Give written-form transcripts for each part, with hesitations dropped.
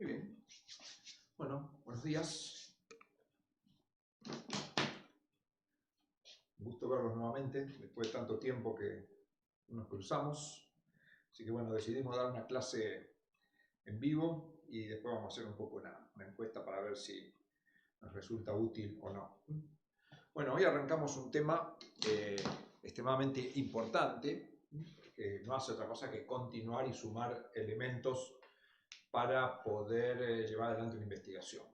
Muy bien. Bueno, buenos días. Un gusto verlos nuevamente, después de tanto tiempo que nos cruzamos. Así que bueno, decidimos dar una clase en vivo y después vamos a hacer un poco una encuesta para ver si nos resulta útil o no. Bueno, hoy arrancamos un tema extremadamente importante, que no hace otra cosa que continuar y sumar elementos para poder llevar adelante una investigación.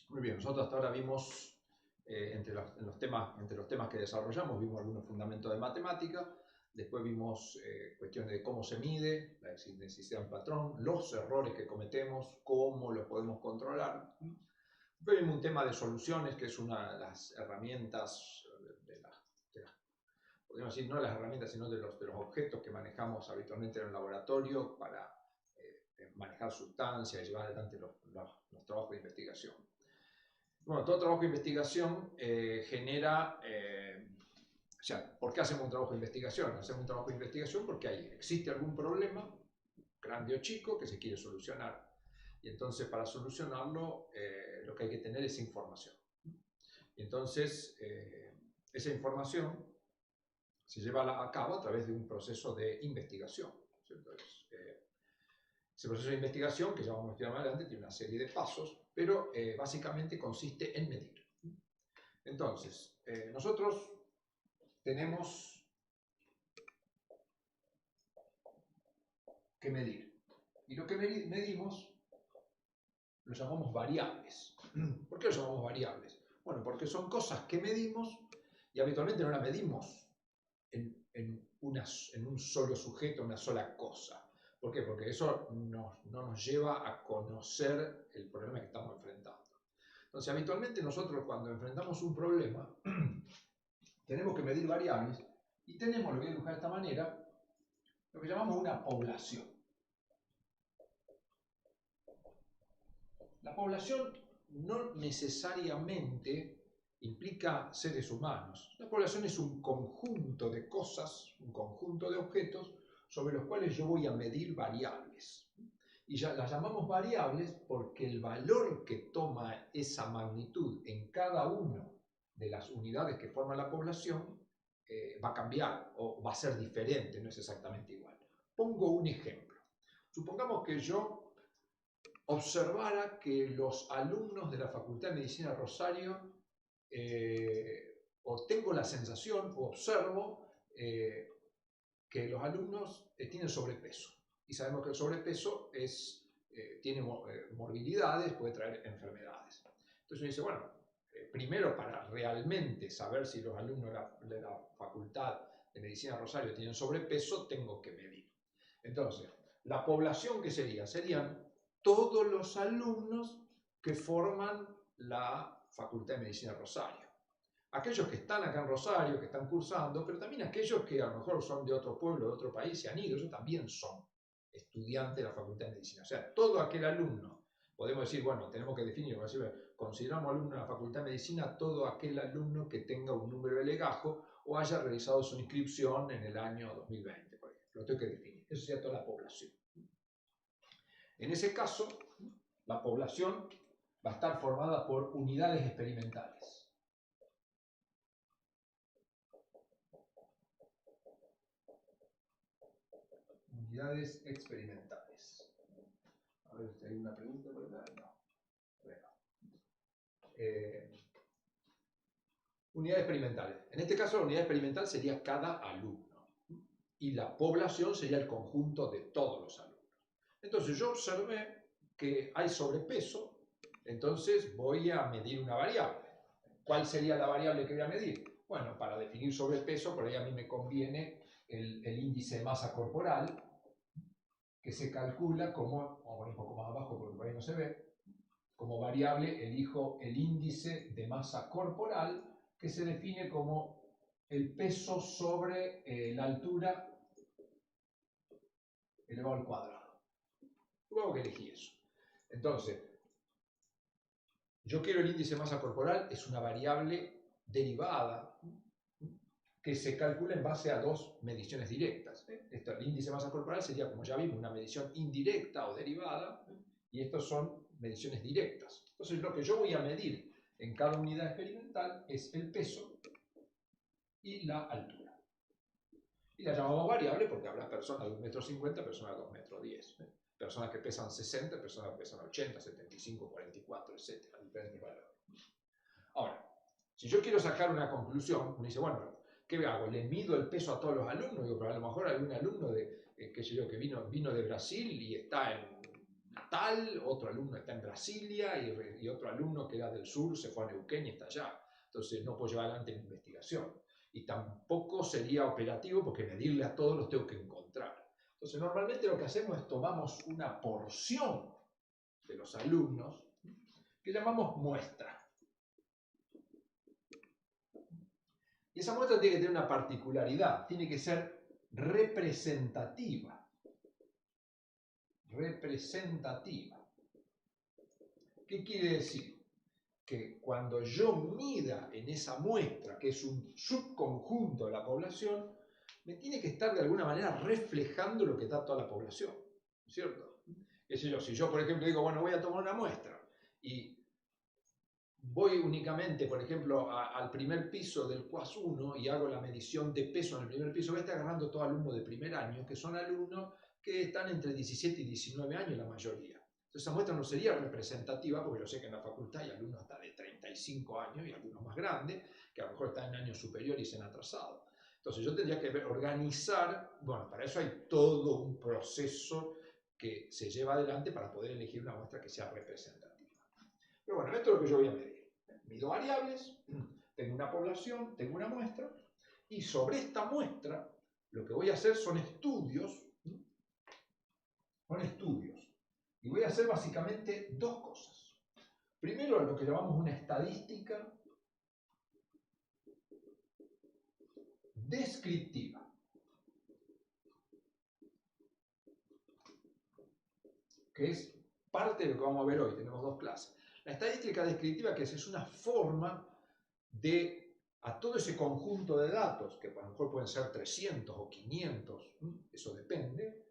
Muy bien, nosotros hasta ahora vimos, entre los temas que desarrollamos, vimos algunos fundamentos de matemática, después vimos cuestiones de cómo se mide, la necesidad de un patrón, los errores que cometemos, cómo los podemos controlar. Después vimos un tema de soluciones, que es una de las herramientas, podríamos decir, no las herramientas, sino de los objetos que manejamos habitualmente en el laboratorio para manejar sustancias y llevar adelante los trabajos de investigación. Bueno, todo trabajo de investigación genera, o sea, ¿por qué hacemos un trabajo de investigación? Hacemos un trabajo de investigación porque existe algún problema, grande o chico, que se quiere solucionar. Y entonces para solucionarlo lo que hay que tener es información. Y entonces esa información se lleva a cabo a través de un proceso de investigación. Entonces, ese proceso de investigación, que ya vamos a estudiar más adelante, tiene una serie de pasos, pero básicamente consiste en medir. Entonces, nosotros tenemos que medir. Y lo que medimos lo llamamos variables. ¿Por qué lo llamamos variables? Bueno, porque son cosas que medimos y habitualmente no las medimos en un solo sujeto, una sola cosa. ¿Por qué? Porque eso no nos lleva a conocer el problema que estamos enfrentando. Entonces, habitualmente nosotros cuando enfrentamos un problema, tenemos que medir variables y tenemos, lo voy a dibujar de esta manera, lo que llamamos una población. La población no necesariamente implica seres humanos. La población es un conjunto de cosas, un conjunto de objetos sobre los cuales yo voy a medir variables. Y ya las llamamos variables porque el valor que toma esa magnitud en cada una de las unidades que forman la población va a cambiar o va a ser diferente, no es exactamente igual. Pongo un ejemplo. Supongamos que yo observara que los alumnos de la Facultad de Medicina Rosario, o tengo la sensación, o observo que los alumnos tienen sobrepeso. Y sabemos que el sobrepeso tiene morbilidades, puede traer enfermedades. Entonces uno dice, bueno, primero para realmente saber si los alumnos de la Facultad de Medicina Rosario tienen sobrepeso, tengo que medir. Entonces, la población que serían todos los alumnos que forman la Facultad de Medicina Rosario. Aquellos que están acá en Rosario, que están cursando, pero también aquellos que a lo mejor son de otro pueblo, de otro país, se han ido, ellos también son estudiantes de la Facultad de Medicina. O sea, todo aquel alumno, podemos decir, bueno, tenemos que definir, consideramos alumno de la Facultad de Medicina todo aquel alumno que tenga un número de legajo o haya realizado su inscripción en el año 2020, por ejemplo. Lo tengo que definir. Eso sería toda la población. En ese caso, la población va a estar formada por unidades experimentales. Unidades experimentales. A ver si hay una pregunta por acá. No. Bueno. Unidades experimentales. En este caso, la unidad experimental sería cada alumno. Y la población sería el conjunto de todos los alumnos. Entonces, yo observé que hay sobrepeso, entonces voy a medir una variable. ¿Cuál sería la variable que voy a medir? Bueno, para definir sobrepeso, por ahí a mí me conviene el índice de masa corporal, que se calcula como, vamos a poner un poco más abajo porque por ahí no se ve, como variable elijo el índice de masa corporal, que se define como el peso sobre la altura elevado al cuadrado. Luego que elegí eso. Entonces, yo quiero el índice de masa corporal, es una variable derivada que se calcula en base a dos mediciones directas. El índice de masa corporal sería, como ya vimos, una medición indirecta o derivada, y estos son mediciones directas. Entonces lo que yo voy a medir en cada unidad experimental es el peso y la altura. Y la llamamos variable porque habrá personas de 1,50 m, personas de 2,10 m. Personas que pesan 60, personas que pesan 80, 75, 44, etc. Diferentes valores. Ahora, si yo quiero sacar una conclusión, uno dice, bueno, ¿qué hago? ¿Le mido el peso a todos los alumnos? Digo, pero a lo mejor hay un alumno qué sé yo, que vino de Brasil y está en Natal, otro alumno está en Brasilia y otro alumno que era del sur se fue a Neuquén y está allá. Entonces no puedo llevar adelante mi investigación. Y tampoco sería operativo porque medirle a todos los tengo que encontrar. Entonces normalmente lo que hacemos es tomamos una porción de los alumnos que llamamos muestra. Y esa muestra tiene que tener una particularidad, tiene que ser representativa. Representativa. ¿Qué quiere decir? Que cuando yo mida en esa muestra, que es un subconjunto de la población, me tiene que estar de alguna manera reflejando lo que da toda la población, ¿cierto? Si yo, por ejemplo, digo, bueno, voy a tomar una muestra y voy únicamente, por ejemplo, al primer piso del CUAS 1 y hago la medición de peso en el primer piso, voy a estar agarrando todo alumnos de primer año, que son alumnos que están entre 17 y 19 años la mayoría. Entonces esa muestra no sería representativa, porque yo sé que en la facultad hay alumnos hasta de 35 años y algunos más grandes, que a lo mejor están en años superiores y se han atrasado. Entonces yo tendría que organizar, bueno, para eso hay todo un proceso que se lleva adelante para poder elegir una muestra que sea representativa. Pero bueno, esto es lo que yo voy a medir. Mido variables, tengo una población, tengo una muestra, y sobre esta muestra lo que voy a hacer son estudios, y voy a hacer básicamente dos cosas. Primero, lo que llamamos una estadística descriptiva. Que es parte de lo que vamos a ver hoy, tenemos dos clases. La estadística descriptiva, que es una forma de a todo ese conjunto de datos, que a lo mejor pueden ser 300 o 500, eso depende,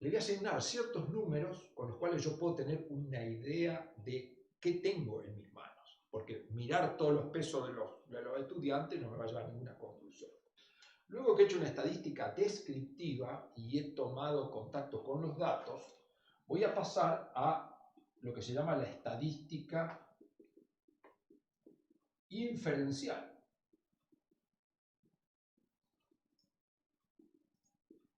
le voy a asignar ciertos números con los cuales yo puedo tener una idea de qué tengo en mis manos. Porque mirar todos los pesos de los estudiantes no me va a llevar a ninguna conclusión. Luego que he hecho una estadística descriptiva y he tomado contacto con los datos, voy a pasar a lo que se llama la estadística inferencial.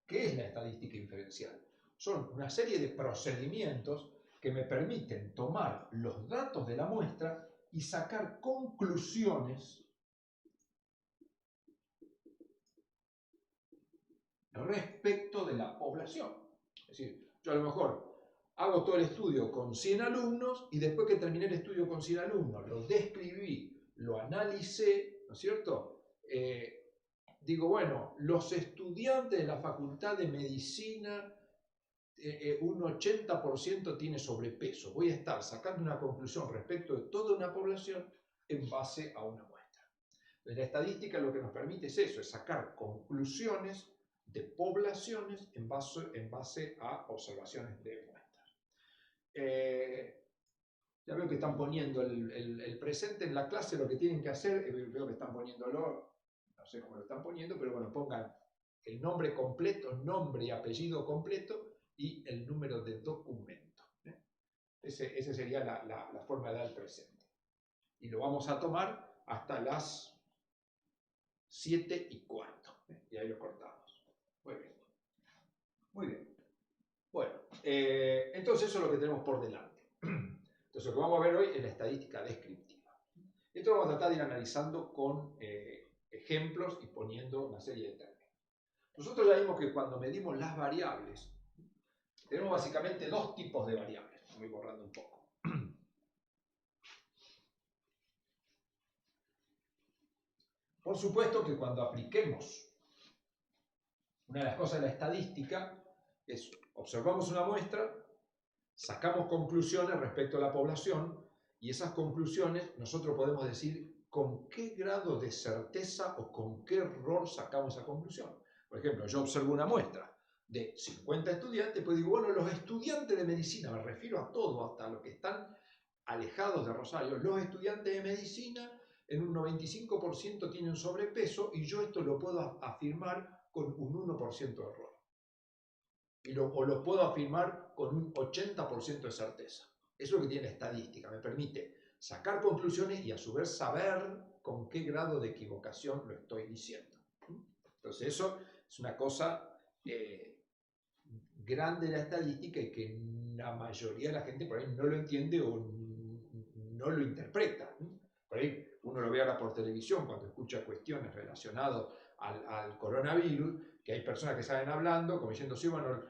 ¿Qué es la estadística inferencial? Son una serie de procedimientos que me permiten tomar los datos de la muestra y sacar conclusiones respecto de la población. Es decir, yo a lo mejor hago todo el estudio con 100 alumnos y después que terminé el estudio con 100 alumnos, lo describí, lo analicé, ¿no es cierto? Digo, bueno, los estudiantes de la Facultad de Medicina, un 80% tiene sobrepeso. Voy a estar sacando una conclusión respecto de toda una población en base a una muestra. Entonces, la estadística lo que nos permite es eso, es sacar conclusiones de poblaciones en base a observaciones de muestras. Ya veo que están poniendo el presente en la clase, lo que tienen que hacer, veo que están poniéndolo, no sé cómo lo están poniendo, pero bueno, pongan el nombre completo, nombre y apellido completo y el número de documento. Esa sería la forma de dar el presente. Y lo vamos a tomar hasta las 7:15. Y ahí lo cortamos. Muy bien. Muy bien. Bueno, entonces eso es lo que tenemos por delante. Entonces lo que vamos a ver hoy es la estadística descriptiva. Esto lo vamos a tratar de ir analizando con ejemplos y poniendo una serie de términos. Nosotros ya vimos que cuando medimos las variables, tenemos básicamente dos tipos de variables. Voy borrando un poco. Por supuesto que cuando apliquemos una de las cosas de la estadística es observamos una muestra, sacamos conclusiones respecto a la población y esas conclusiones nosotros podemos decir con qué grado de certeza o con qué error sacamos esa conclusión. Por ejemplo, yo observo una muestra de 50 estudiantes, pues digo, bueno, los estudiantes de medicina, me refiero a todo, hasta los que están alejados de Rosario, los estudiantes de medicina en un 95% tienen sobrepeso y yo esto lo puedo afirmar con un 1% de error. O lo puedo afirmar con un 80% de certeza. Eso es lo que tiene la estadística, me permite sacar conclusiones y a su vez saber con qué grado de equivocación lo estoy diciendo. Entonces eso es una cosa grande de la estadística y que la mayoría de la gente por ahí no lo entiende o no lo interpreta. Por ahí uno lo ve ahora por televisión cuando escucha cuestiones relacionadas al coronavirus, que hay personas que salen hablando como diciendo, sí, bueno,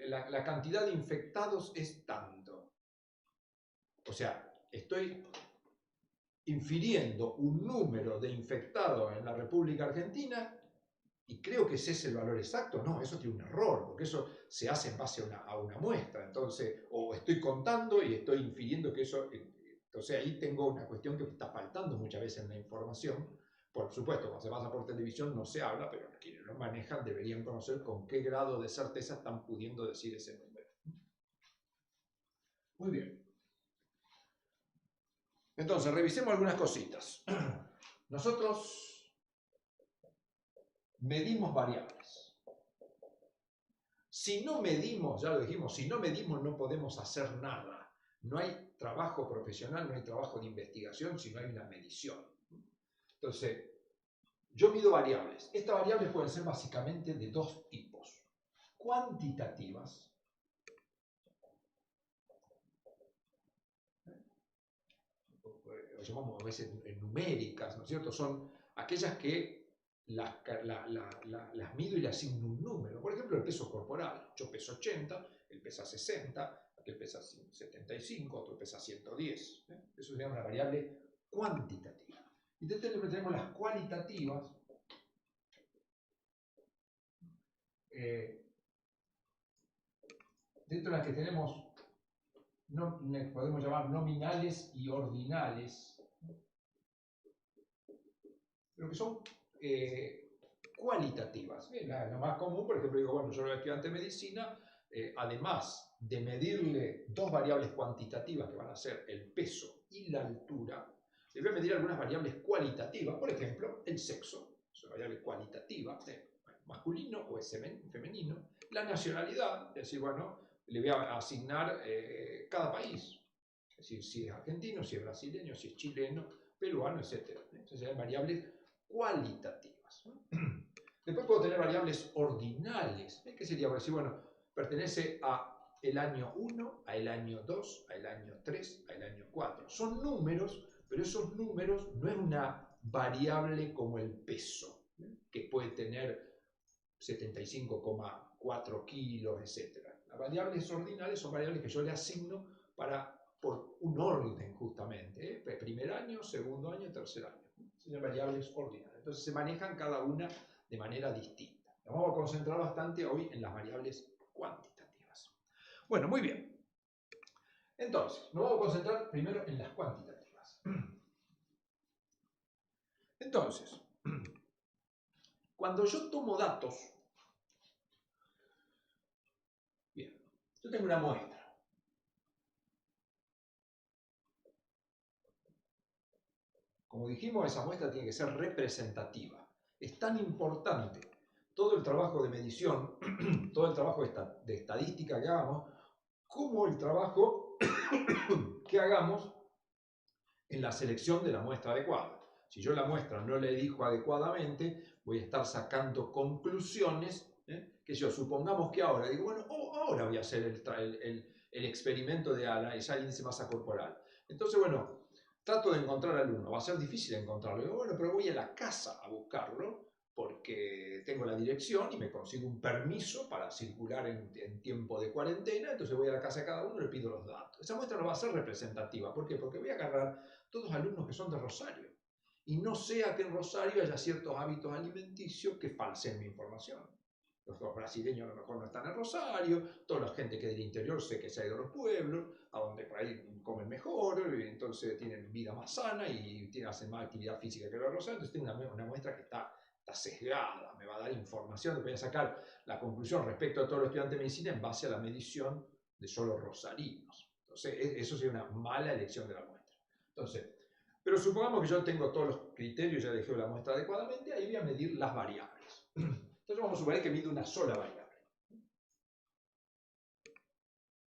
la cantidad de infectados es tanto. O sea, estoy infiriendo un número de infectados en la República Argentina y creo que ese es el valor exacto. No, eso tiene un error, porque eso se hace en base a una muestra. Entonces, o estoy contando y estoy infiriendo que eso... Entonces ahí tengo una cuestión que está faltando muchas veces en la información. Por supuesto, cuando se pasa por televisión no se habla, pero quienes lo manejan deberían conocer con qué grado de certeza están pudiendo decir ese número. Muy bien. Entonces, revisemos algunas cositas. Nosotros medimos variables. Si no medimos, ya lo dijimos, si no medimos no podemos hacer nada. No hay trabajo profesional, no hay trabajo de investigación si no hay una medición. Entonces, yo mido variables. Estas variables pueden ser básicamente de dos tipos. Cuantitativas, lo llamamos a veces numéricas, ¿no es cierto? Son aquellas que las mido y le asigno un número. Por ejemplo, el peso corporal. Yo peso 80, él pesa 60, aquel pesa 75, otro pesa 110. Eso se llama una variable cuantitativa. Y después tenemos las cualitativas. Dentro de las que tenemos, podemos llamar nominales y ordinales, pero que son cualitativas. La más común, por ejemplo, digo, bueno, yo soy estudiante de medicina, además de medirle dos variables cuantitativas que van a ser el peso y la altura, le voy a medir algunas variables cualitativas, por ejemplo, el sexo, es una variable cualitativa, masculino o es femenino, la nacionalidad, es decir, bueno, le voy a asignar cada país, es decir, si es argentino, si es brasileño, si es chileno, peruano, etc. Entonces hay variables cualitativas. Después puedo tener variables ordinales. ¿Qué sería? Decir, bueno, pertenece a el año 1, a el año 2, a el año 3, a el año 4. Son números, pero esos números no es una variable como el peso, que puede tener 75,4 kilos, etc. Las variables ordinales son variables que yo le asigno por un orden justamente, primer año, segundo año, tercer año. Son variables ordinales. Entonces se manejan cada una de manera distinta. Nos vamos a concentrar bastante hoy en las variables cuantitativas. Bueno, muy bien. Entonces, nos vamos a concentrar primero en las cuantitativas. Entonces, cuando yo tomo datos, bien, yo tengo una muestra. Como dijimos, esa muestra tiene que ser representativa. Es tan importante todo el trabajo de medición, todo el trabajo de estadística que hagamos, como el trabajo que hagamos en la selección de la muestra adecuada. Si yo la muestra no la elijo adecuadamente, voy a estar sacando conclusiones, que yo supongamos que ahora, digo, bueno, ahora voy a hacer el experimento de analizar el índice de masa corporal. Entonces, bueno, trato de encontrar al uno, va a ser difícil encontrarlo. Digo, bueno, pero voy a la casa a buscarlo porque tengo la dirección y me consigo un permiso para circular en tiempo de cuarentena, entonces voy a la casa de cada uno y le pido los datos. Esa muestra no va a ser representativa. ¿Por qué? Porque voy a agarrar todos alumnos que son de Rosario y no sea que en Rosario haya ciertos hábitos alimenticios que falsen mi información. Los brasileños a lo mejor no están en Rosario, toda la gente que del interior sé que se ha ido a los pueblos, a donde por ahí comen mejor, y entonces tienen vida más sana y hacen más actividad física que los de Rosario, entonces tengo una muestra que está está sesgada, me va a dar información, voy a sacar la conclusión respecto a todos los estudiantes de medicina en base a la medición de solo rosarinos. Entonces, eso sería una mala elección de la muestra. Entonces, pero supongamos que yo tengo todos los criterios, ya elegí la muestra adecuadamente, ahí voy a medir las variables. Entonces vamos a suponer que mido una sola variable.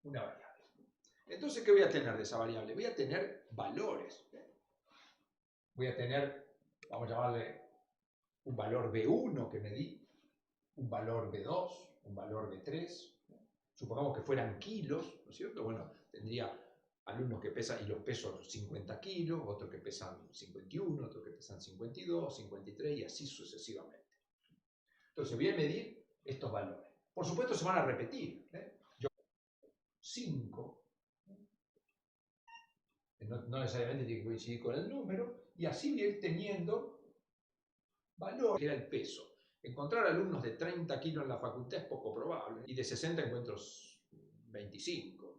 Una variable. Entonces, ¿qué voy a tener de esa variable? Voy a tener valores. Voy a tener, vamos a llamarle un valor B1 que medí, un valor B2, un valor B3. Supongamos que fueran kilos, ¿no es cierto? Bueno, tendría alumnos que pesan, y los peso 50 kilos, otros que pesan 51, otros que pesan 52, 53 y así sucesivamente. Entonces voy a medir estos valores. Por supuesto se van a repetir. Yo 5, no necesariamente tiene que coincidir con el número, y así voy a ir teniendo valor, que era el peso. Encontrar alumnos de 30 kilos en la facultad es poco probable, y de 60 encuentro 25.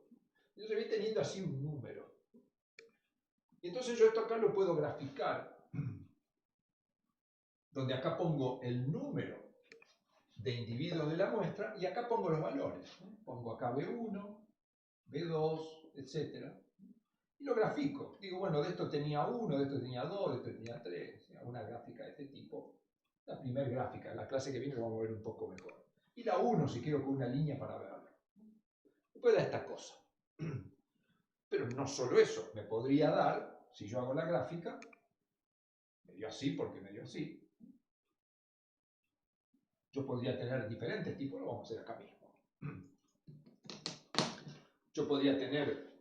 Entonces voy teniendo así un número. Y entonces yo esto acá lo puedo graficar, donde acá pongo el número de individuos de la muestra y acá pongo los valores. Pongo acá B1, B2, etc. Y lo grafico. Digo, bueno, de esto tenía 1, de esto tenía 2, de esto tenía 3. Una gráfica de este tipo. La primera gráfica, la clase que viene lo vamos a ver un poco mejor. Y la 1 si quiero con una línea para verlo. Después da esta cosa. Pero no solo eso, me podría dar, si yo hago la gráfica, me dio así porque me dio así. Yo podría tener diferentes tipos, lo vamos a hacer acá mismo. Yo podría tener,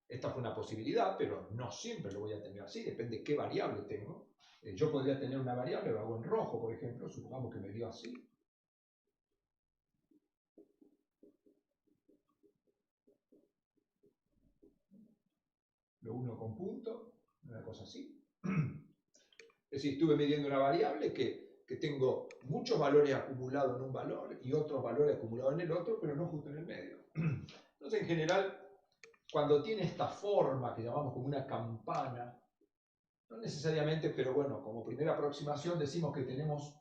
esta fue una posibilidad, pero no siempre lo voy a tener así, depende de qué variable tengo. Yo podría tener una variable, lo hago en rojo, por ejemplo, supongamos que me dio así. Lo uno con punto, una cosa así. Es decir, estuve midiendo una variable que tengo muchos valores acumulados en un valor y otros valores acumulados en el otro, pero no justo en el medio. Entonces, en general, cuando tiene esta forma que llamamos como una campana, no necesariamente, pero bueno, como primera aproximación decimos que tenemos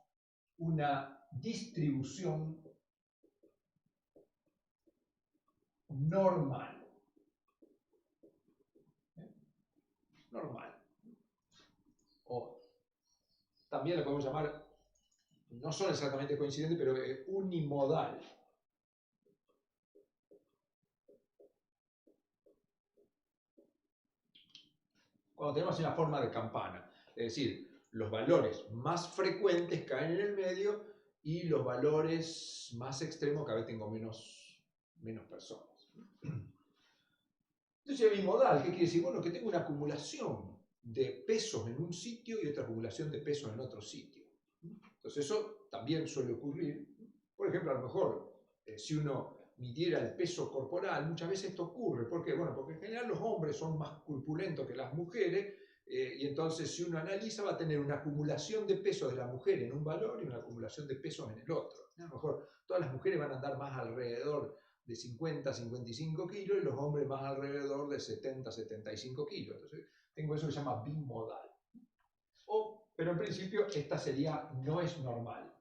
una distribución normal. Normal. O también le podemos llamar, no son exactamente coincidentes, pero unimodal. Cuando tenemos una forma de campana, es decir, los valores más frecuentes caen en el medio y los valores más extremos cada vez tengo menos personas. Entonces, bimodal, ¿qué quiere decir? Bueno, que tengo una acumulación de pesos en un sitio y otra acumulación de pesos en otro sitio. Entonces, eso también suele ocurrir. Por ejemplo, a lo mejor, si uno midiera el peso corporal, muchas veces esto ocurre. ¿Por qué? Bueno, porque en general los hombres son más corpulentos que las mujeres, y entonces si uno analiza va a tener una acumulación de peso de la mujer en un valor y una acumulación de pesos en el otro. A lo mejor todas las mujeres van a andar más alrededor de 50, 55 kilos y los hombres más alrededor de 70, 75 kilos. Entonces tengo eso que se llama bimodal. Pero en principio esta sería, no es normal.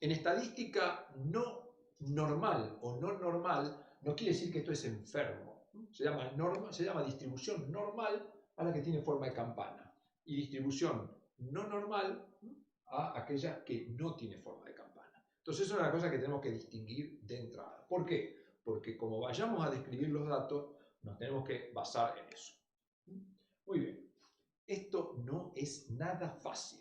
En estadística, no normal o no normal no quiere decir que esto es enfermo. Se llama distribución normal a la que tiene forma de campana y distribución no normal a aquella que no tiene forma de campana. Entonces eso es una cosa que tenemos que distinguir de entrada. ¿Por qué? Porque como vayamos a describir los datos, nos tenemos que basar en eso. Muy bien. Esto no es nada fácil.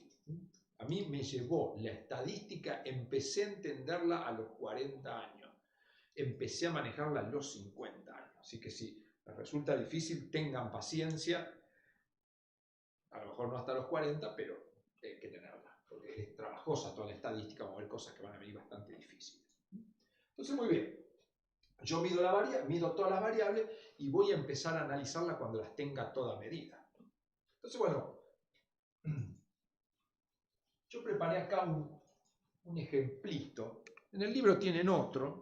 A mí me llevó la estadística, empecé a entenderla a los 40 años. Empecé a manejarla a los 50 años. Así que si les resulta difícil, tengan paciencia. A lo mejor no hasta los 40, pero hay que tenerla. Porque es trabajosa toda la estadística, vamos a ver cosas que van a venir bastante difíciles. Entonces, muy bien. Yo mido todas las variables y voy a empezar a analizarlas cuando las tenga todas medidas. Entonces, bueno, yo preparé acá un ejemplito. En el libro tienen otro.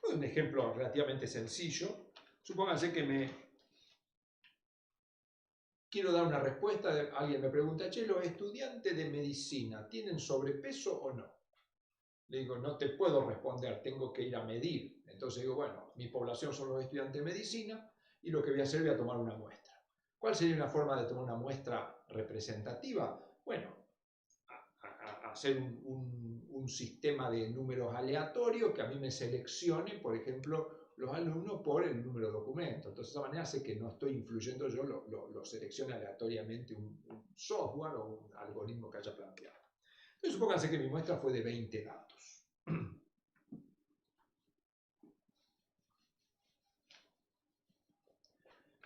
Muy es un ejemplo relativamente sencillo. Supónganse que quiero dar una respuesta, alguien me pregunta, che, ¿los estudiantes de medicina tienen sobrepeso o no? Le digo, no te puedo responder, tengo que ir a medir. Entonces digo, bueno, mi población son los estudiantes de medicina y lo que voy a hacer, voy a tomar una muestra. ¿Cuál sería una forma de tomar una muestra representativa? Bueno, hacer un sistema de números aleatorios que a mí me seleccione, por ejemplo, los alumnos por el número de documentos. Entonces, de esa manera sé que no estoy influyendo yo, lo seleccione aleatoriamente un software o un algoritmo que haya planteado. Entonces, supónganse que mi muestra fue de 20 datos.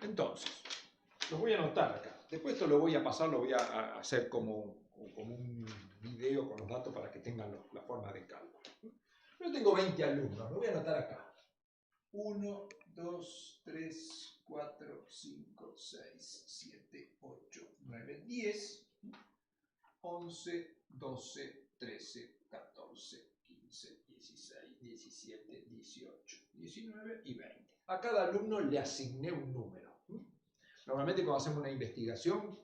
Entonces, los voy a anotar acá. Después esto lo voy a pasar, lo voy a hacer como un video con los datos para que tengan la forma de cálculo. Yo tengo 20 alumnos, lo voy a anotar acá. 1, 2, 3, 4, 5, 6, 7, 8, 9, 10, 11, 12, 13, 14, 15, 16, 17, 18, 19 y 20. A cada alumno le asigné un número. Normalmente cuando hacemos una investigación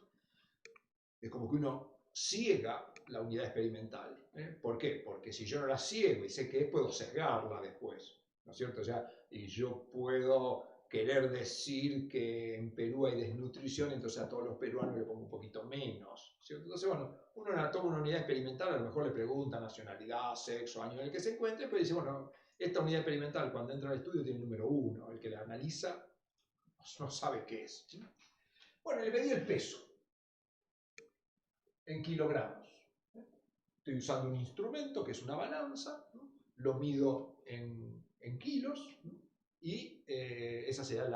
es como que uno ciega la unidad experimental. ¿Por qué? Porque si yo no la ciego y sé qué es, puedo sesgarla después, ¿no es cierto? O sea, y yo puedo querer decir que en Perú hay desnutrición, entonces a todos los peruanos le pongo un poquito menos, ¿cierto? Entonces, bueno, uno toma una unidad experimental, a lo mejor le pregunta nacionalidad, sexo, año en el que se encuentre, pero dice, bueno, esta unidad experimental cuando entra al estudio tiene el número 1, el que la analiza no sabe qué es, ¿sí? Bueno, le medí el peso en kilogramos. Estoy usando un instrumento que es una balanza, ¿no? Lo mido en kilos, ¿no? Y esa será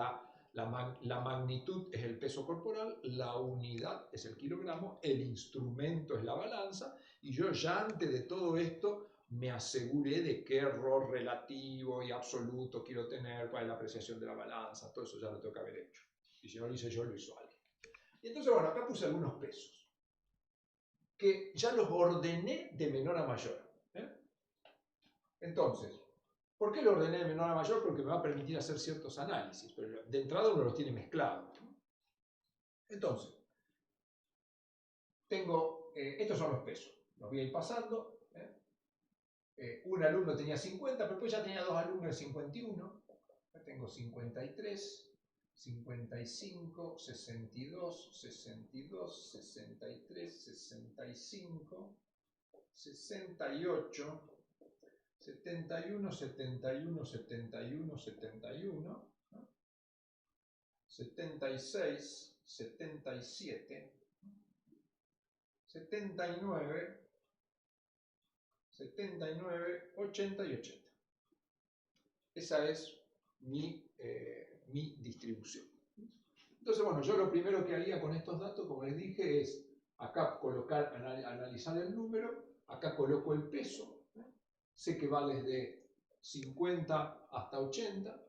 la magnitud, es el peso corporal, la unidad es el kilogramo, el instrumento es la balanza, y yo ya antes de todo esto me aseguré de qué error relativo y absoluto quiero tener para la apreciación de la balanza, todo eso ya lo tengo que haber hecho. Y si no lo hice yo, lo hizo alguien. Y entonces, bueno, acá puse algunos pesos, que ya los ordené de menor a mayor. Entonces, ¿por qué lo ordené de menor a mayor? Porque me va a permitir hacer ciertos análisis, pero de entrada uno los tiene mezclados. Entonces, tengo, estos son los pesos, los voy a ir pasando. Un alumno tenía 50, pero después ya tenía dos alumnos de 51. Ya tengo 53, 55, 62, 62, 63, 65, 68, 71, 71, 71, 71, 76, 77, 79, 79, 80 y 80. Esa es mi distribución. Entonces, bueno, yo lo primero que haría con estos datos, como les dije, es acá colocar, analizar el número, acá coloco el peso, sé que va desde 50 hasta 80,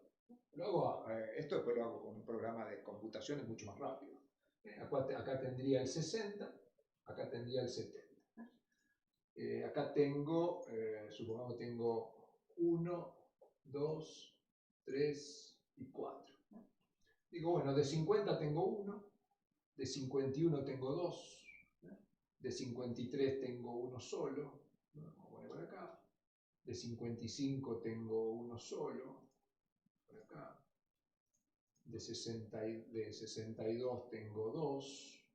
esto después lo hago con un programa de computación, es mucho más rápido. Acá tendría el 60, acá tendría el 70. Acá tengo, supongamos tengo 1, 2, 3 y 4. Digo, bueno, de 50 tengo 1, de 51 tengo 2, de 53 tengo uno solo, vamos a poner por acá, de 55 tengo uno solo, por acá, de 62 tengo 2,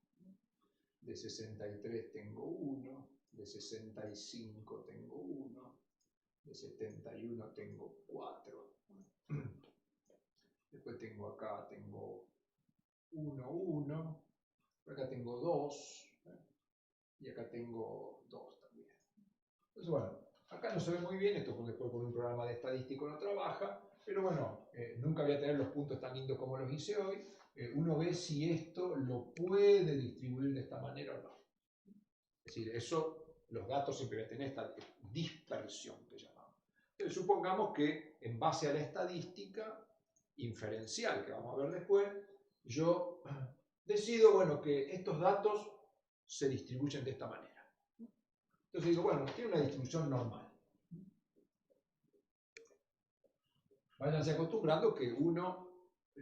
de 63 tengo 1, de 65 tengo 1, de 71 tengo 4. Después tengo acá, tengo 1, 1, acá tengo 2, y acá tengo 2 también. Entonces, bueno, acá no se ve muy bien, esto porque después con un programa de estadístico no trabaja, pero bueno, nunca voy a tener los puntos tan lindos como los hice hoy. Uno ve si esto lo puede distribuir de esta manera o no. Es decir, eso, los datos siempre van a tener esta dispersión que llamamos. Entonces, supongamos que en base a la estadística inferencial que vamos a ver después, yo decido, bueno, que estos datos se distribuyen de esta manera. Entonces digo, bueno, tiene una distribución normal. Váyanse acostumbrando que uno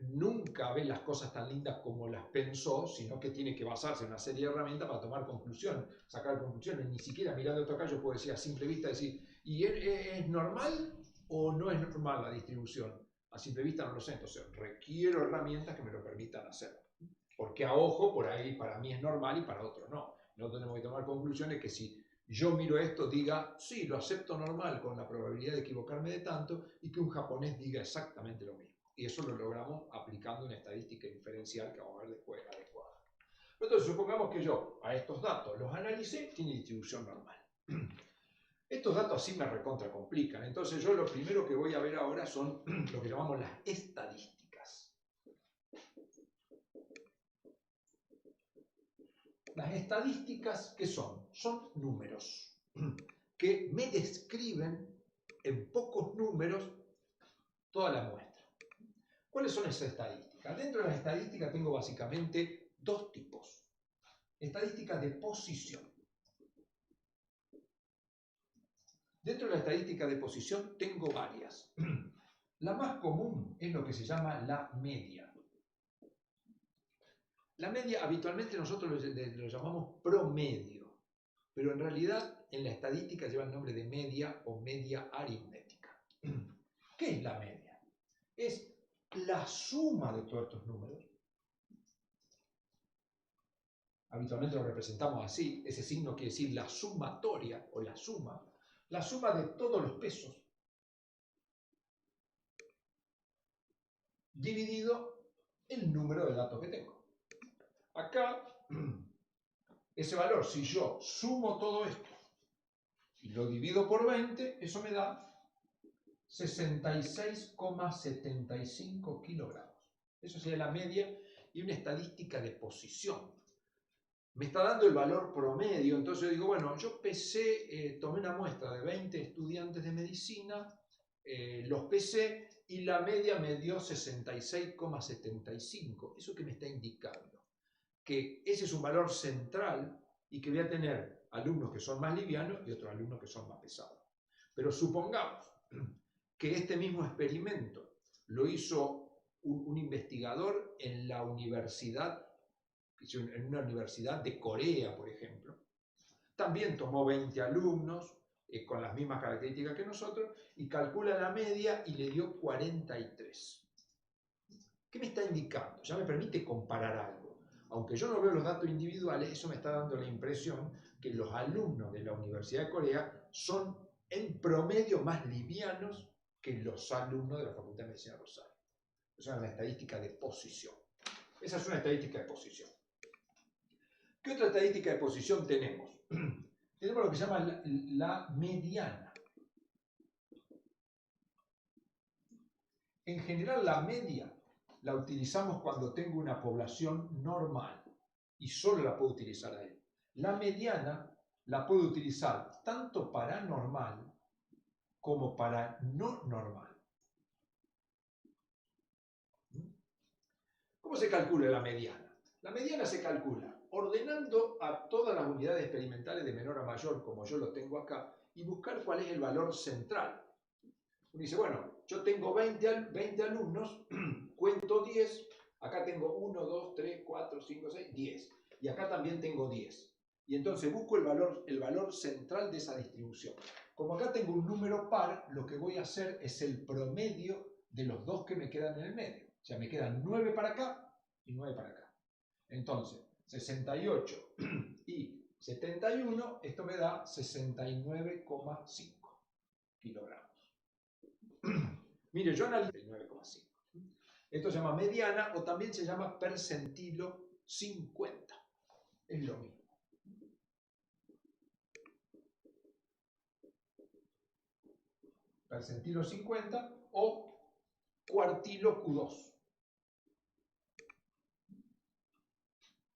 nunca ve las cosas tan lindas como las pensó, sino que tiene que basarse en una serie de herramientas para tomar conclusiones, sacar conclusiones. Ni siquiera mirando esto acá yo puedo decir a simple vista, decir, ¿y es normal o no es normal la distribución? A simple vista no lo sé, entonces requiero herramientas que me lo permitan hacer. Porque a ojo, por ahí para mí es normal y para otros no. No tenemos que tomar conclusiones que si yo miro esto diga, sí, lo acepto normal con la probabilidad de equivocarme de tanto, y que un japonés diga exactamente lo mismo. Y eso lo logramos aplicando una estadística inferencial que vamos a ver después adecuada. Entonces, supongamos que yo a estos datos los analicé, tiene distribución normal. Estos datos así me recontra complican. Entonces yo lo primero que voy a ver ahora son lo que llamamos las estadísticas. Las estadísticas, ¿qué son? Son números que me describen en pocos números toda la muestra. ¿Cuáles son esas estadísticas? Dentro de las estadísticas tengo básicamente dos tipos. Estadísticas de posición. Dentro de la estadística de posición tengo varias. La más común es lo que se llama la media. La media habitualmente nosotros lo llamamos promedio, pero en realidad en la estadística lleva el nombre de media o media aritmética. ¿Qué es la media? Es la suma de todos estos números. Habitualmente lo representamos así, ese signo quiere decir la sumatoria o la suma de todos los pesos, dividido el número de datos que tengo. Acá, ese valor, si yo sumo todo esto y lo divido por 20, eso me da 66,75 kilogramos. Eso sería la media y una estadística de posición. Me está dando el valor promedio, entonces yo digo, bueno, yo pesé, tomé una muestra de 20 estudiantes de medicina, los pesé y la media me dio 66,75. ¿Eso qué me está indicando? Que ese es un valor central y que voy a tener alumnos que son más livianos y otros alumnos que son más pesados. Pero supongamos que este mismo experimento lo hizo un investigador en la universidad, en una universidad de Corea, por ejemplo. También tomó 20 alumnos con las mismas características que nosotros y calcula la media y le dio 43. ¿Qué me está indicando? Ya me permite comparar algo. Aunque yo no veo los datos individuales, eso me está dando la impresión que los alumnos de la Universidad de Corea son en promedio más livianos que los alumnos de la Facultad de Medicina de Rosario. Esa es una estadística de posición. Esa es una estadística de posición. ¿Qué otra estadística de posición tenemos? Tenemos lo que se llama la mediana. En general, la media la utilizamos cuando tengo una población normal y solo la puedo utilizar ahí. La mediana la puedo utilizar tanto para normal como para no normal. ¿Cómo se calcula la mediana? La mediana se calcula ordenando a todas las unidades experimentales de menor a mayor, como yo lo tengo acá, y buscar cuál es el valor central. Uno dice, bueno, yo tengo 20 alumnos, cuento 10, acá tengo 1, 2, 3, 4, 5, 6, 10. Y acá también tengo 10. Y entonces busco el valor central de esa distribución. Como acá tengo un número par, lo que voy a hacer es el promedio de los dos que me quedan en el medio. O sea, me quedan 9 para acá y 9 para acá. Entonces, 68 y 71, esto me da 69,5 kilogramos. Mire, yo analizo 9,5. Esto se llama mediana o también se llama percentilo 50. Es lo mismo. Percentilo 50 o cuartilo Q2.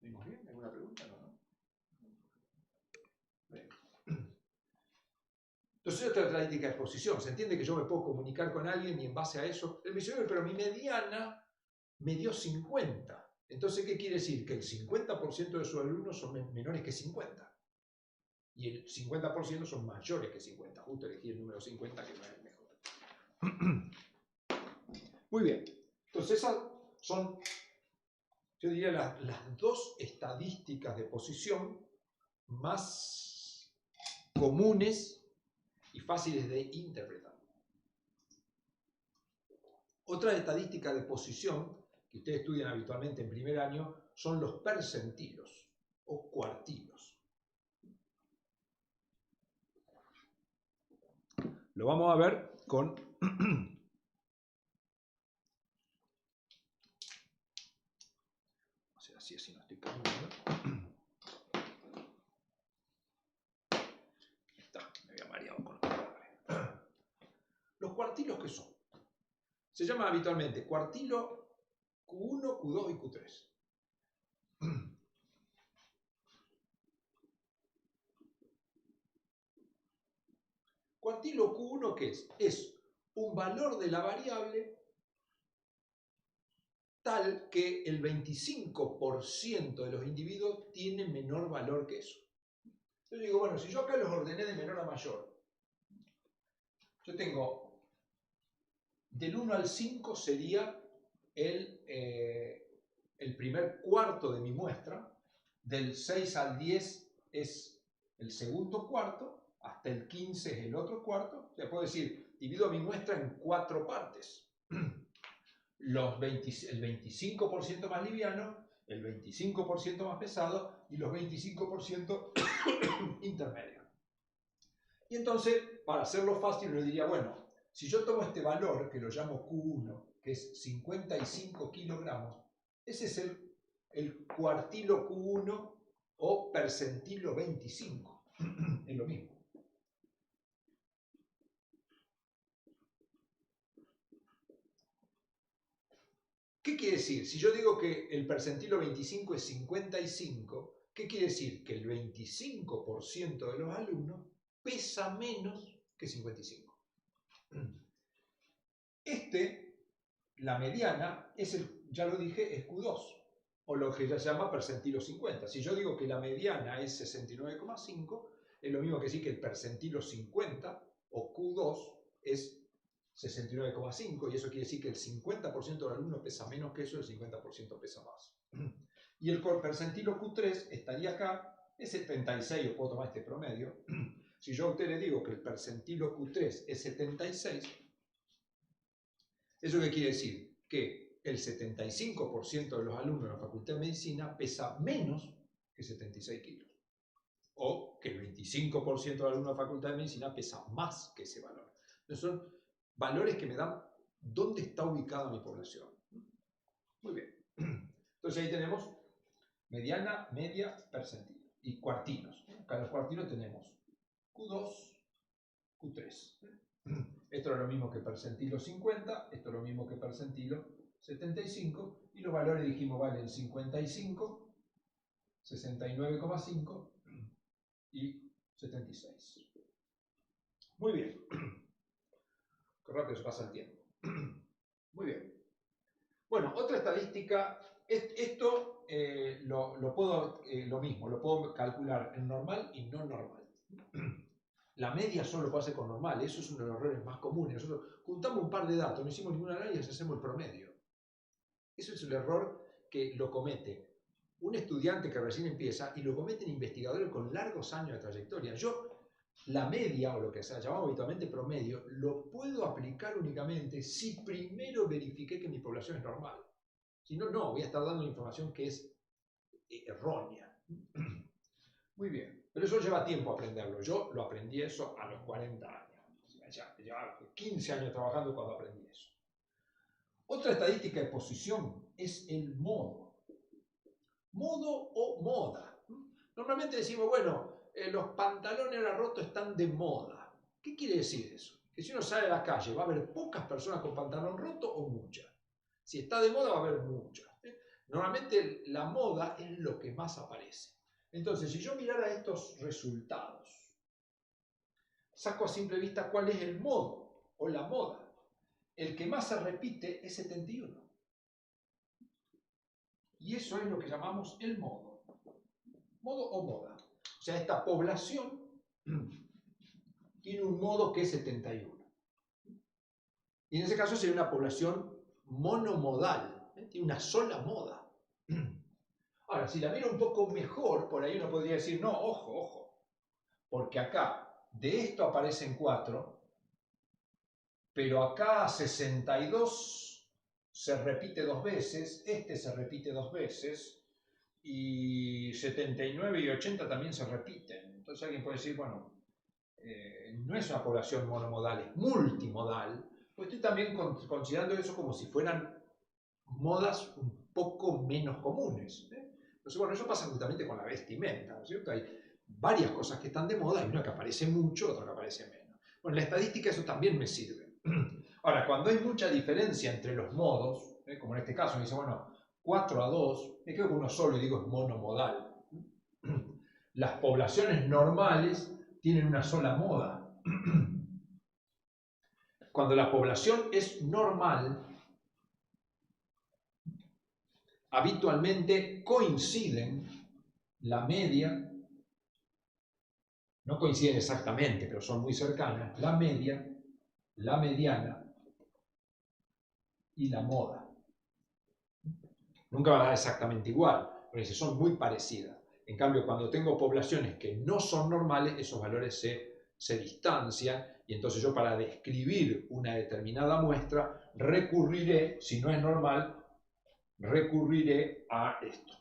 ¿Vimos bien? ¿Alguna pregunta? No. Entonces, otra estadística de exposición. Se entiende que yo me puedo comunicar con alguien y en base a eso, él me dice, pero mi mediana me dio 50. Entonces, ¿qué quiere decir? Que el 50% de sus alumnos son menores que 50. Y el 50% son mayores que 50. Justo elegí el número 50, que no es el mejor. Muy bien. Entonces esas son, yo diría, las dos estadísticas de posición más comunes y fáciles de interpretar. Otra estadística de posición que ustedes estudian habitualmente en primer año son los percentilos o cuartilos. Lo vamos a ver con así no estoy cambiando. Me había mareado con la palabra. Los cuartilos, ¿qué son? Se llaman habitualmente cuartilo Q1, Q2 y Q3. Cuartilo Q1, ¿qué es? Es un valor de la variable tal que el 25% de los individuos tiene menor valor que eso. Yo digo, bueno, si yo acá los ordené de menor a mayor, yo tengo del 1 al 5 sería el primer cuarto de mi muestra, del 6 al 10 es el segundo cuarto, hasta el 15 es el otro cuarto. O sea, puedo decir, divido mi muestra en 4 partes. El 25% más liviano, el 25% más pesado y los 25% intermedio. Y entonces, para hacerlo fácil, uno diría, bueno, si yo tomo este valor, que lo llamo Q1, que es 55 kilogramos, ese es el cuartilo Q1 o percentilo 25. Es lo mismo. ¿Qué quiere decir? Si yo digo que el percentilo 25 es 55, ¿qué quiere decir? Que el 25% de los alumnos pesa menos que 55. La mediana, ya lo dije, es Q2, o lo que ya se llama percentilo 50. Si yo digo que la mediana es 69,5, es lo mismo que decir que el percentilo 50, o Q2, es 69,5, y eso quiere decir que el 50% del alumno pesa menos que eso, el 50% pesa más. Y el percentilo Q3 estaría acá, es 76, o puedo tomar este promedio. Si yo a usted le digo que el percentilo Q3 es 76, ¿eso qué quiere decir? Que el 75% de los alumnos de la Facultad de Medicina pesa menos que 76 kilos. O que el 25% de los alumnos de la Facultad de Medicina pesa más que ese valor. Entonces son valores que me dan dónde está ubicada mi población. Muy bien. Entonces ahí tenemos mediana, media, percentilo. Y cuartilos. Acá en los cuartilos tenemos Q2, Q3. Esto es lo mismo que percentilo 50, esto es lo mismo que percentilo 75, y los valores dijimos valen 55, 69,5 y 76. Muy bien. Qué rápido se pasa el tiempo. Muy bien. Bueno, otra estadística, esto lo mismo, lo puedo calcular en normal y no normal. La media solo puede hacer con normal, eso es uno de los errores más comunes. Nosotros juntamos un par de datos, no hicimos ningún análisis, hacemos el promedio. Eso es el error que lo comete un estudiante que recién empieza y lo cometen investigadores con largos años de trayectoria. Yo, la media, o lo que se llama habitualmente promedio, lo puedo aplicar únicamente si primero verifiqué que mi población es normal. Si no, no, voy a estar dando información que es errónea. Muy bien. Pero eso lleva tiempo aprenderlo. Yo lo aprendí eso a los 40 años. Ya 15 años trabajando cuando aprendí eso. Otra estadística de posición es el modo. Modo o moda. Normalmente decimos, bueno, los pantalones ahora rotos están de moda. ¿Qué quiere decir eso? Que si uno sale a la calle va a haber pocas personas con pantalón roto o muchas. Si está de moda va a haber muchas. Normalmente la moda es lo que más aparece. Entonces, si yo mirara estos resultados, saco a simple vista cuál es el modo o la moda. El que más se repite es 71. Y eso es lo que llamamos el modo. Modo o moda. O sea, esta población tiene un modo que es 71. Y en ese caso sería una población monomodal, tiene una sola moda. Ahora, si la miro un poco mejor, por ahí uno podría decir, no, ojo, ojo, porque acá de esto aparecen 4, pero acá 62 se repite 2 veces, este se repite 2 veces, y 79 y 80 también se repiten. Entonces alguien puede decir, bueno, no es una población monomodal, es multimodal. Pues estoy también considerando eso como si fueran modas un poco menos comunes. Entonces, bueno, eso pasa justamente con la vestimenta, ¿no es cierto? Hay varias cosas que están de moda, hay una que aparece mucho, otra que aparece menos. Bueno, en la estadística eso también me sirve. Ahora, cuando hay mucha diferencia entre los modos, como en este caso, me dice, bueno, 4-2, me quedo con uno solo y digo es monomodal. Las poblaciones normales tienen una sola moda. Cuando la población es normal, habitualmente coinciden la media, no coinciden exactamente, pero son muy cercanas, la media, la mediana y la moda. Nunca van a dar exactamente igual, porque son muy parecidas. En cambio, cuando tengo poblaciones que no son normales, esos valores se distancian, y entonces yo para describir una determinada muestra recurriré, si no es normal, recurriré a esto.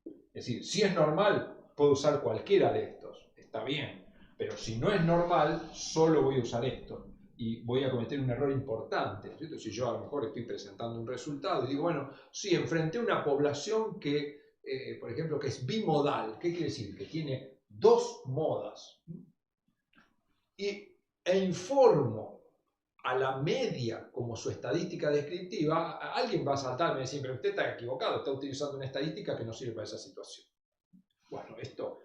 Es decir, si es normal, puedo usar cualquiera de estos, está bien, pero si no es normal, solo voy a usar esto. Y voy a cometer un error importante, ¿no es cierto? Si yo a lo mejor estoy presentando un resultado y digo, bueno, sí, enfrenté una población que, por ejemplo, que es bimodal. ¿Qué quiere decir? Que tiene 2 modas. E informo a la media como su estadística descriptiva, alguien va a saltar y me va a decir, pero usted está equivocado, está utilizando una estadística que no sirve para esa situación. Bueno, esto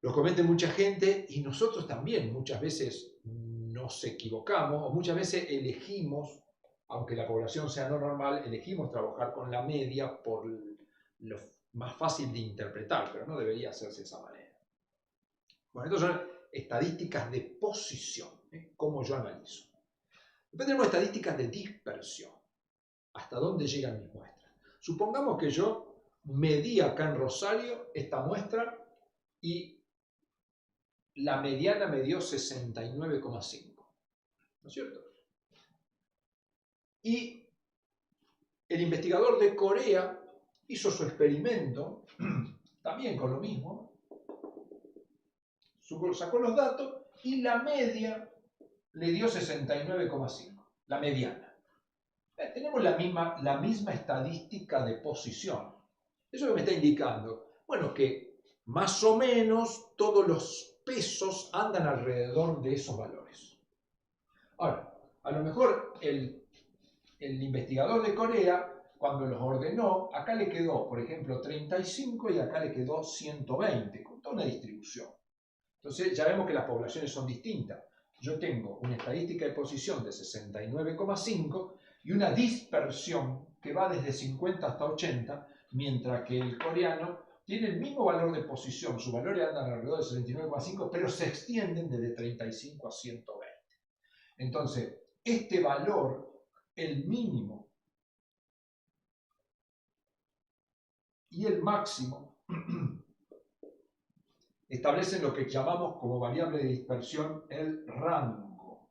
lo comete mucha gente y nosotros también muchas veces nos equivocamos o muchas veces elegimos, aunque la población sea no normal, elegimos trabajar con la media por lo más fácil de interpretar, pero no debería hacerse de esa manera. Bueno, estas son estadísticas de posición, cómo yo analizo. Después tenemos estadísticas de dispersión, hasta dónde llegan mis muestras. Supongamos que yo medí acá en Rosario esta muestra y la mediana me dio 69,5, ¿no es cierto? Y el investigador de Corea hizo su experimento, también con lo mismo, sacó los datos y la media le dio 69,5, la mediana. Tenemos la misma estadística de posición. Eso que me está indicando, bueno, que más o menos todos los pesos andan alrededor de esos valores. Ahora, a lo mejor el investigador de Corea, cuando los ordenó, acá le quedó, por ejemplo, 35 y acá le quedó 120, con toda una distribución. Entonces ya vemos que las poblaciones son distintas. Yo tengo una estadística de posición de 69,5 y una dispersión que va desde 50 hasta 80, mientras que el coreano tiene el mismo valor de posición, sus valores andan alrededor de 69,5, pero se extienden desde 35 a 120. Entonces, este valor, el mínimo y el máximo, establecen lo que llamamos como variable de dispersión el rango.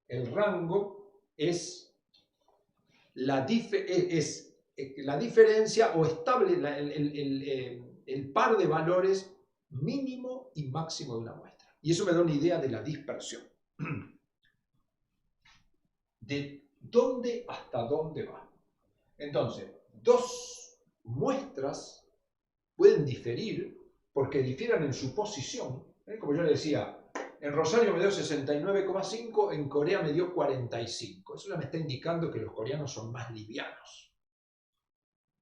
El rango es la diferencia o estable, el par de valores mínimo y máximo de una muestra. Y eso me da una idea de la dispersión. De dónde hasta dónde va. Entonces, 2 muestras pueden diferir porque difieran en su posición. Como yo le decía, en Rosario me dio 69,5, en Corea me dio 45. Eso ya me está indicando que los coreanos son más livianos.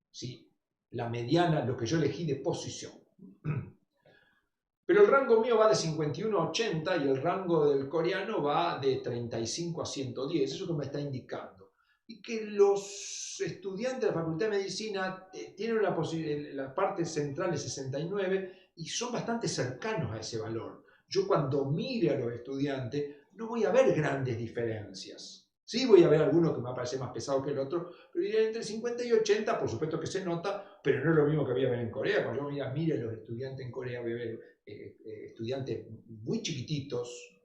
¿Sí? La mediana, lo que yo elegí de posición. Pero el rango mío va de 51 a 80 y el rango del coreano va de 35 a 110. Eso que me está indicando. Y que los estudiantes de la Facultad de Medicina tienen la parte central de 69 y son bastante cercanos a ese valor. Yo cuando mire a los estudiantes no voy a ver grandes diferencias. Sí voy a ver alguno que me parece más pesado que el otro, pero diría entre 50 y 80, por supuesto que se nota, pero no es lo mismo que voy a ver en Corea. Cuando yo mire los estudiantes en Corea, voy a ver estudiantes muy chiquititos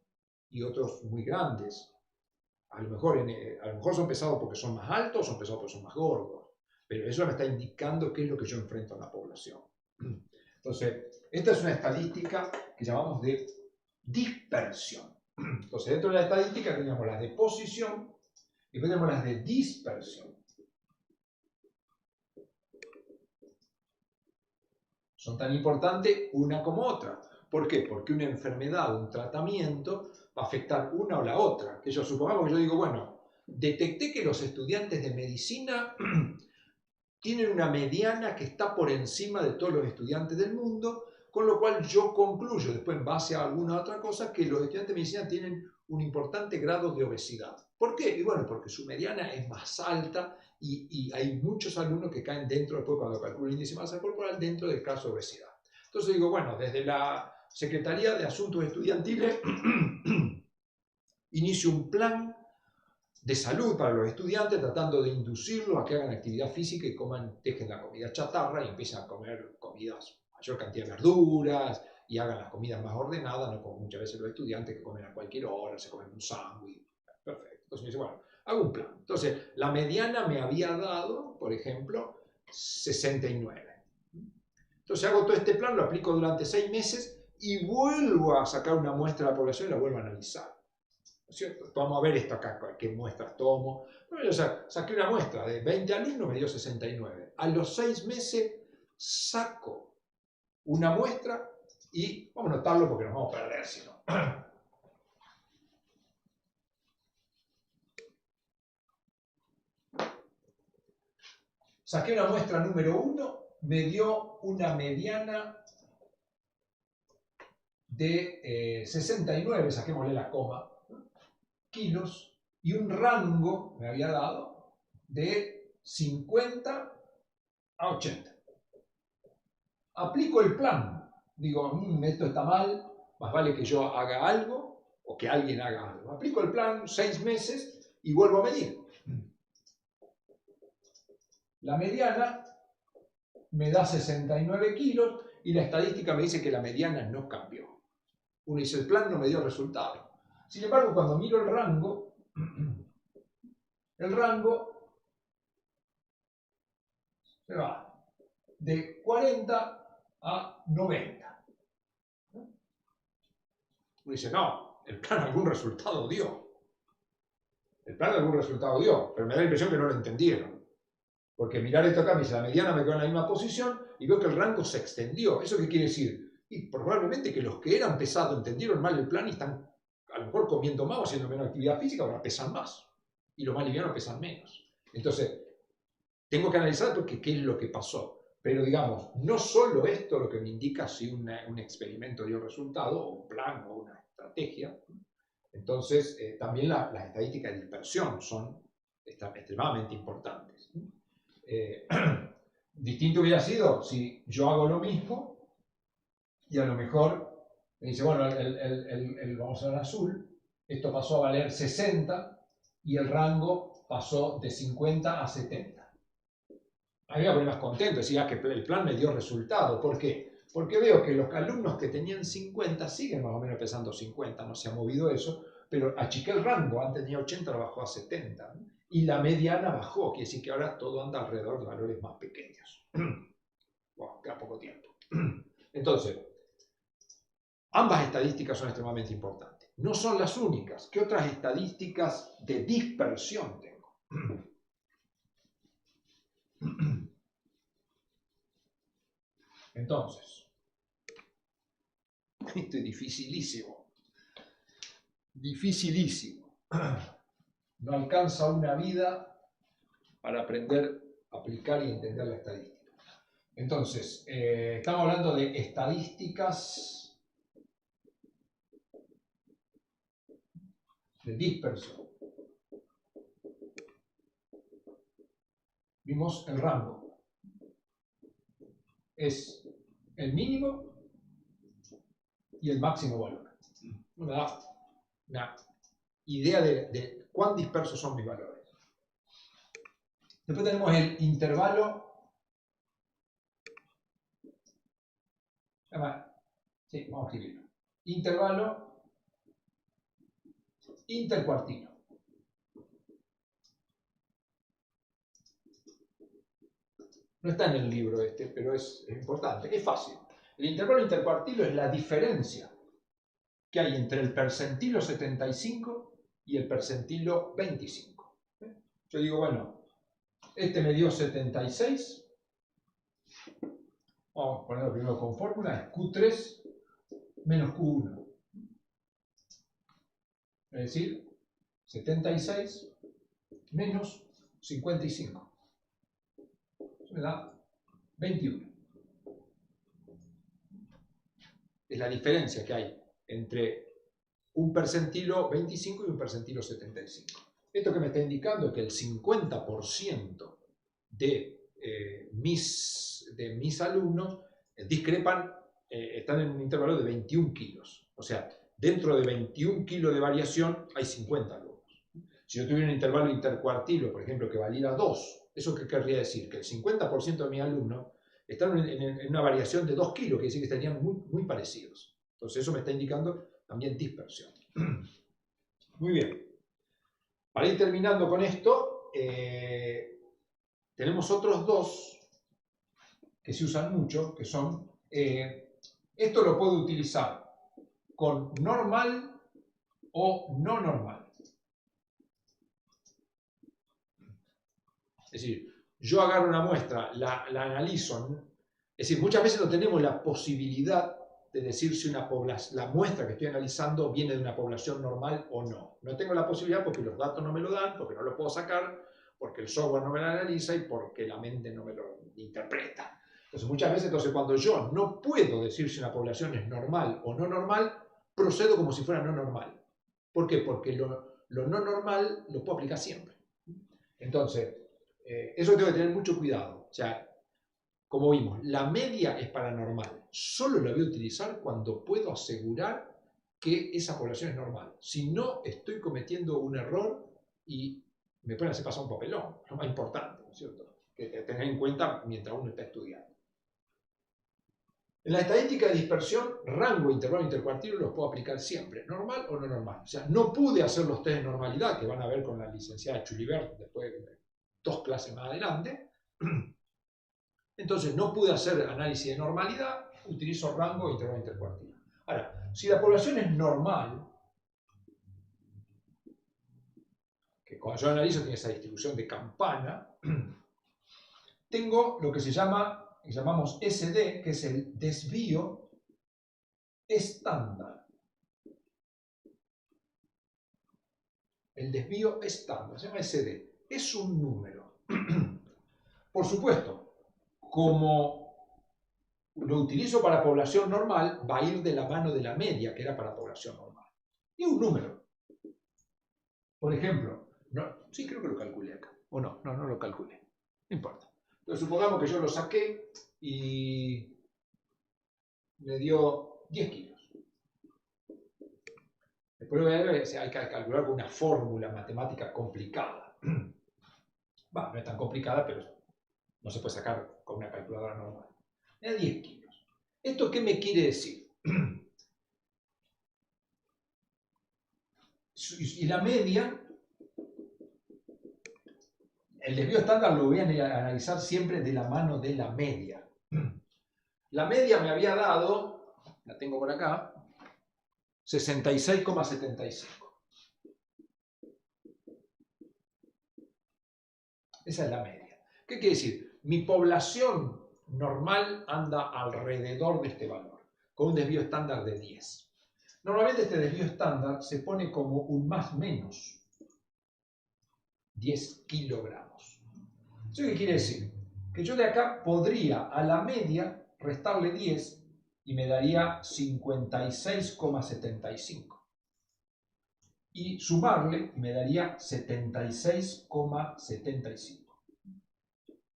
y otros muy grandes. A lo mejor son pesados porque son más altos, son pesados porque son más gordos, pero eso me está indicando qué es lo que yo enfrento en la población. Entonces, esta es una estadística que llamamos de dispersión. Entonces, dentro de la estadística tenemos las de posición y después tenemos las de dispersión. Son tan importantes una como otra. ¿Por qué? Porque una enfermedad o un tratamiento va a afectar una o la otra. Que yo supongamos que yo digo, bueno, detecté que los estudiantes de medicina tienen una mediana que está por encima de todos los estudiantes del mundo, con lo cual yo concluyo, después en base a alguna otra cosa, que los estudiantes de medicina tienen un importante grado de obesidad. ¿Por qué? Y bueno, porque su mediana es más alta y hay muchos alumnos que caen dentro, después cuando calculo el índice de masa corporal, dentro del caso de obesidad. Entonces digo, bueno, desde la Secretaría de Asuntos Estudiantiles inicio un plan de salud para los estudiantes, tratando de inducirlos a que hagan actividad física y dejen la comida chatarra y empiecen a comer comidas, mayor cantidad de verduras y hagan las comidas más ordenadas, no como muchas veces los estudiantes que comen a cualquier hora, se comen un sándwich. Perfecto. Entonces me dice, bueno, hago un plan. Entonces, la mediana me había dado, por ejemplo, 69. Entonces hago todo este plan, lo aplico durante 6 meses y vuelvo a sacar una muestra de la población y la vuelvo a analizar. ¿No es cierto? Vamos a ver esto acá, qué muestras tomo. Bueno, yo saqué una muestra de 20 alumnos, me dio 69. A los 6 meses saco una muestra y vamos a notarlo porque nos vamos a perder si no. Saqué una muestra número 1, me dio una mediana de 69, saquémosle la coma, kilos, y un rango me había dado de 50 a 80. Aplico el plan, digo, esto está mal, más vale que yo haga algo o que alguien haga algo. Aplico el plan 6 meses y vuelvo a medir. La mediana me da 69 kilos y la estadística me dice que la mediana no cambió. Uno dice, el plan no me dio resultado. Sin embargo, cuando miro el rango se va de 40 a 90. Uno dice, no, el plan algún resultado dio. El plan algún resultado dio, pero me da la impresión que no lo entendieron. Porque mirar esto acá, me dice, la mediana me quedó en la misma posición y veo que el rango se extendió. ¿Eso qué quiere decir? Y probablemente que los que eran pesados entendieron mal el plan y están a lo mejor comiendo más o haciendo menos actividad física, ahora pesan más. Y los más livianos pesan menos. Entonces, tengo que analizar porque qué es lo que pasó. Pero digamos, no solo esto lo que me indica si un experimento dio resultado, o un plan o una estrategia. Entonces, también las estadísticas de dispersión son extremadamente importantes. Distinto hubiera sido si yo hago lo mismo y a lo mejor me dice, bueno, vamos a ver azul, esto pasó a valer 60 y el rango pasó de 50 a 70. A mí me ponía más contento, decía que el plan me dio resultado. ¿Por qué? Porque veo que los alumnos que tenían 50 siguen más o menos pesando 50, no se ha movido eso, pero achiqué el rango, antes tenía 80, lo bajó a 70. Y la mediana bajó, quiere decir que ahora todo anda alrededor de valores más pequeños. Bueno, queda poco tiempo. Entonces, ambas estadísticas son extremadamente importantes. No son las únicas. ¿Qué otras estadísticas de dispersión tengo? Entonces, esto es dificilísimo. Dificilísimo. No alcanza una vida para aprender, aplicar y entender la estadística. Entonces, estamos hablando de estadísticas de dispersión. Vimos el rango. Es el mínimo y el máximo valor. Me da una idea de cuán dispersos son mis valores. Después tenemos el intervalo. Sí, vamos a escribirlo. Intervalo intercuartilo. No está en el libro este, pero es importante, es fácil. El intervalo intercuartilo es la diferencia que hay entre el percentilo 75 y el percentilo 25. Yo digo, bueno, este me dio 76. Vamos a ponerlo primero con fórmula, es Q3 menos Q1. Es decir, 76 menos 55. Eso me da 21. Es la diferencia que hay entre un percentilo 25 y un percentilo 75. Esto que me está indicando es que el 50% de mis alumnos discrepan, están en un intervalo de 21 kilos. O sea, dentro de 21 kilos de variación hay 50 alumnos. Si yo tuviera un intervalo intercuartilo, por ejemplo, que valiera 2, ¿eso qué querría decir? Que el 50% de mis alumnos están en una variación de 2 kilos, que decir que estarían muy parecidos. Entonces eso me está indicando también dispersión. Muy bien. Para ir terminando con esto, tenemos otros dos que se usan mucho, que son, esto lo puedo utilizar con normal o no normal. Es decir, yo agarro una muestra, la analizo, es decir, muchas veces no tenemos la posibilidad de decir si la muestra que estoy analizando viene de una población normal o no. No tengo la posibilidad porque los datos no me lo dan, porque no lo puedo sacar, porque el software no me lo analiza y porque la mente no me lo interpreta. Entonces, muchas veces, cuando yo no puedo decir si una población es normal o no normal, procedo como si fuera no normal. ¿Por qué? Porque lo no normal lo puedo aplicar siempre. Entonces, eso tengo que tener mucho cuidado. O sea, como vimos, la media es paranormal. Solo la voy a utilizar cuando puedo asegurar que esa población es normal. Si no, estoy cometiendo un error y me pueden hacer pasar un papelón. Lo más importante, ¿no es cierto? Que tener en cuenta mientras uno está estudiando. En la estadística de dispersión, rango, intervalo, intercuartilo los puedo aplicar siempre, normal o no normal. O sea, no pude hacer los test de normalidad que van a ver con la licenciada Chulibert después de 2 clases más adelante. Entonces no pude hacer análisis de normalidad, utilizo rango, intervalo, intercuartilo. Ahora, si la población es normal, que cuando yo analizo tiene esa distribución de campana, tengo lo que llamamos SD, que es el desvío estándar. El desvío estándar, se llama SD. Es un número. Por supuesto, como lo utilizo para población normal, va a ir de la mano de la media, que era para población normal. Y un número. Por ejemplo, sí creo que lo calculé acá. O no lo calculé. No importa. Entonces supongamos que yo lo saqué y me dio 10 kilos. Después hay que calcular con una fórmula matemática complicada. No es tan complicada, pero no se puede sacar con una calculadora normal. Me da 10 kilos. ¿Esto qué me quiere decir? Y la media, el desvío estándar lo voy a analizar siempre de la mano de la media. La media me había dado, la tengo por acá, 66,75. Esa es la media. ¿Qué quiere decir? Mi población normal anda alrededor de este valor, con un desvío estándar de 10. Normalmente este desvío estándar se pone como un más menos 10 kilogramos. ¿Eso qué quiere decir? Que yo de acá podría a la media restarle 10 y me daría 56,75. Y sumarle me daría 76,75.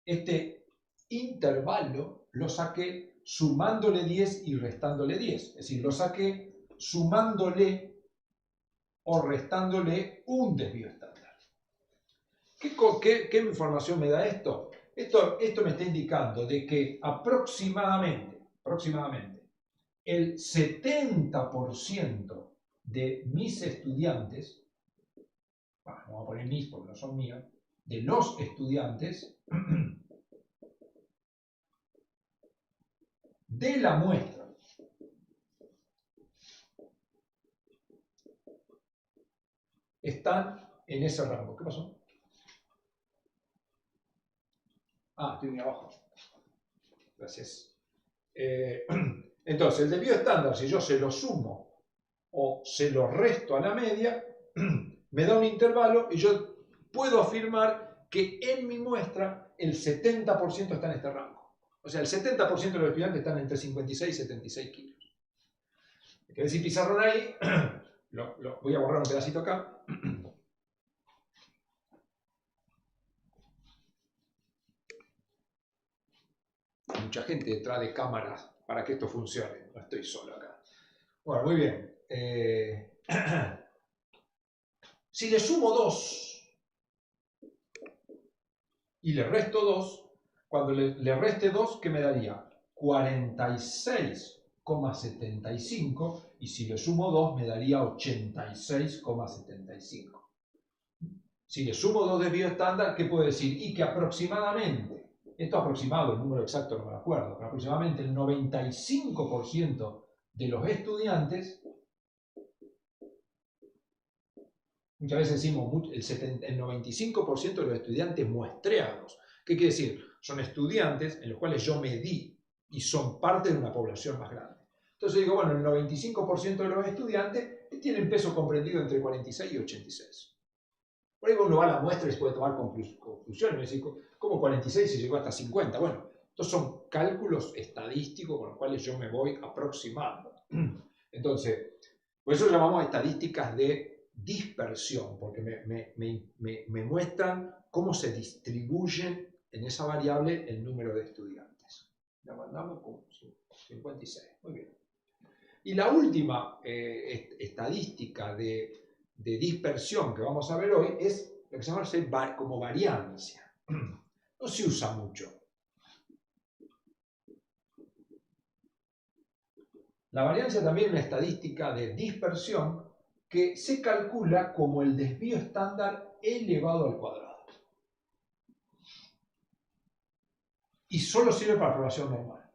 Este intervalo lo saqué sumándole 10 y restándole 10. Es decir, lo saqué sumándole o restándole un desvío estándar. ¿Qué información me da esto? Esto me está indicando de que aproximadamente el 70% de mis estudiantes, bueno, no voy a poner mis porque no son míos, de los estudiantes de la muestra están en ese rango. ¿Qué pasó? Ah, estoy muy abajo. Gracias. Entonces, el desvío estándar, si yo se lo sumo o se lo resto a la media, me da un intervalo y yo puedo afirmar que en mi muestra el 70% está en este rango. O sea, el 70% de los estudiantes están entre 56 y 76 kilos. Quiere decir pizarrón ahí, voy a borrar un pedacito acá. Hay mucha gente detrás de cámaras para que esto funcione. No estoy solo acá. Bueno, muy bien. Si le sumo 2 y le resto 2, cuando le reste 2, ¿qué me daría? 46,75 y si le sumo 2 me daría 86,75. Si le sumo 2 desvíos estándar, ¿qué puedo decir? Y que aproximadamente, esto aproximado, el número exacto no me acuerdo, pero aproximadamente el 95% de los estudiantes, muchas veces decimos el 95% de los estudiantes muestreados. ¿Qué quiere decir? Son estudiantes en los cuales yo medí y son parte de una población más grande. Entonces digo, bueno, el 95% de los estudiantes tienen peso comprendido entre 46 y 86. Por ahí uno va a la muestra y se puede tomar conclusiones. Me dice, ¿cómo 46 si llegó hasta 50? Bueno, estos son cálculos estadísticos con los cuales yo me voy aproximando. Entonces, por eso llamamos estadísticas de dispersión, porque me muestran cómo se distribuyen en esa variable el número de estudiantes. La mandamos con 56. Muy bien. Y la última estadística de dispersión que vamos a ver hoy es lo que se llama como variancia. No se usa mucho. La variancia también es una estadística de dispersión que se calcula como el desvío estándar elevado al cuadrado. Y solo sirve para población normal.